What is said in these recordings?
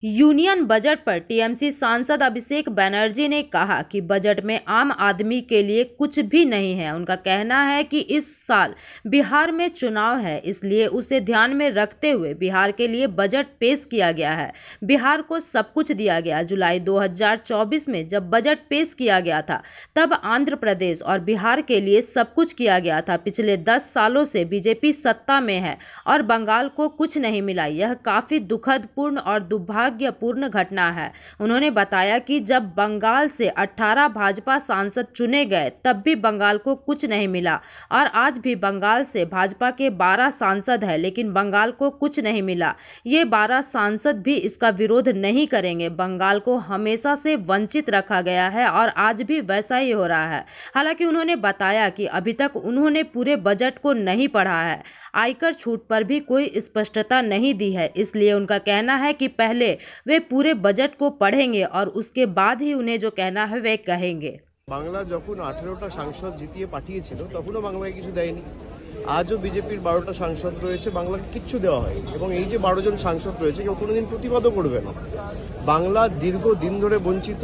Union budget पर TMC सांसद अभिषेक बनर्जी ने कहा कि बजट में आम आदमी के लिए कुछ भी नहीं है। उनका कहना है कि इस साल बिहार में चुनाव है, इसलिए उसे ध्यान में रखते हुए बिहार के लिए बजट पेश किया गया है। बिहार को सब कुछ दिया गया। जुलाई 2024 में जब बजट पेश किया गया था तब आंध्र प्रदेश और बिहार के लिए सब कुछ किया गया था। पिछले 10 सालों से बीजेपी सत्ता में है और बंगाल को कुछ नहीं मिला। यह काफी दुखदपूर्ण और दुर्भाग्यपूर्ण घटना है। उन्होंने बताया कि जब बंगाल से 18 भाजपा सांसद चुने गए तब भी बंगाल को कुछ नहीं मिला और आज भी बंगाल से भाजपा के 12 सांसद हैं, लेकिन बंगाल को कुछ नहीं मिला। ये 12 सांसद भी इसका विरोध नहीं करेंगे। बंगाल को हमेशा से वंचित रखा गया है और आज भी वैसा ही हो रहा है। हालांकि उन्होंने बताया कि अभी तक उन्होंने पूरे बजट को नहीं पढ़ा है। आयकर छूट पर भी कोई स्पष्टता नहीं दी है, इसलिए उनका कहना है कि पहले वे पूरे बजट को पढ़ेंगे और उसके बाद ही उन्हें जो कहना है वे कहेंगे। বাংলা যখন 18টা সাংসদ জিতিয়ে পাঠিয়েছিল তখনও বাংলাকে কিছু দেয়নি। আজও বিজেপির 12টা সাংসদ রয়েছে, বাংলাকে কিচ্ছু দেওয়া হয়নি এবং এই যে 12 জন সাংসদ রয়েছে কেউ কোনোদিন প্রতিবাদও করবে না। বাংলা দীর্ঘ দিন ধরে বঞ্চিত,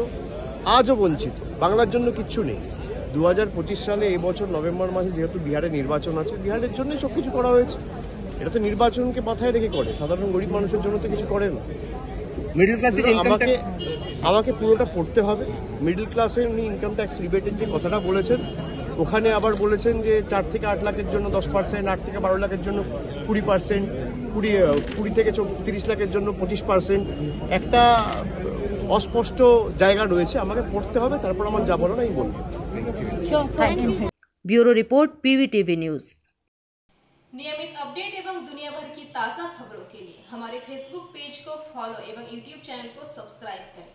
আজও বঞ্চিত, বাংলার জন্য কিচ্ছু নেই। 2025 সালে এই বছর নভেম্বর মাসে যেহেতু বিহারে নির্বাচন আছে, বিহারের জন্যই সব কিছু করা হয়েছে। এটা তো নির্বাচনকে মাথায় রেখে করে, সাধারণ গরিব মানুষের জন্য তো কিছু করে না। মিডল ক্লাস আমাকে পুরোটা পড়তে হবে। মিডল ক্লাসে উনি ইনকাম ট্যাক্স রিবেটের যে কথাটা বলেছেন, ওখানে আবার বলেছেন যে 4 থেকে 8 লাখের জন্য 10%, 8 থেকে 12 লাখের জন্য 20%, 20 থেকে 30 লাখের জন্য 25%। একটা অস্পষ্ট জায়গা রয়েছে, আমাকে পড়তে হবে, তারপর আমার যা বলার আমি বলবো। Bureau report PVTV news. नियमित अपडेट एवं दुनिया भर की ताज़ा खबरों के लिए हमारे फेसबुक पेज को फॉलो एवं यूट्यूब चैनल को सब्सक्राइब करें।